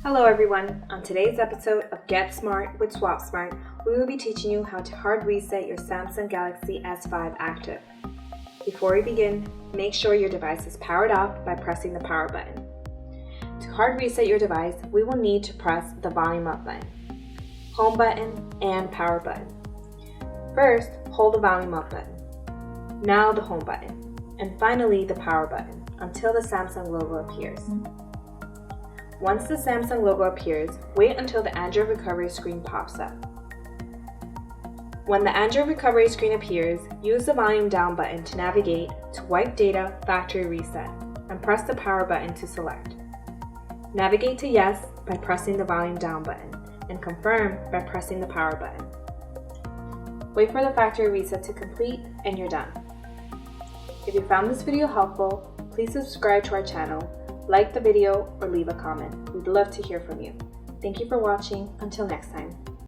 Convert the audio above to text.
Hello everyone, on today's episode of Get Smart with Swap Smart, we will be teaching you how to hard reset your Samsung Galaxy S5 Active. Before we begin, make sure your device is powered off by pressing the power button. To hard reset your device, we will need to press the volume up button, home button, and power button. First, hold the volume up button, now the home button, and finally the power button until the Samsung logo appears. Once the Samsung logo appears, wait until the Android recovery screen pops up. When the Android recovery screen appears, use the volume down button to navigate to Wipe Data Factory Reset and press the power button to select. Navigate to Yes by pressing the volume down button and Confirm by pressing the power button. Wait for the factory reset to complete and you're done. If you found this video helpful, please subscribe to our channel, like the video, or leave a comment. We'd love to hear from you. Thank you for watching. Until next time.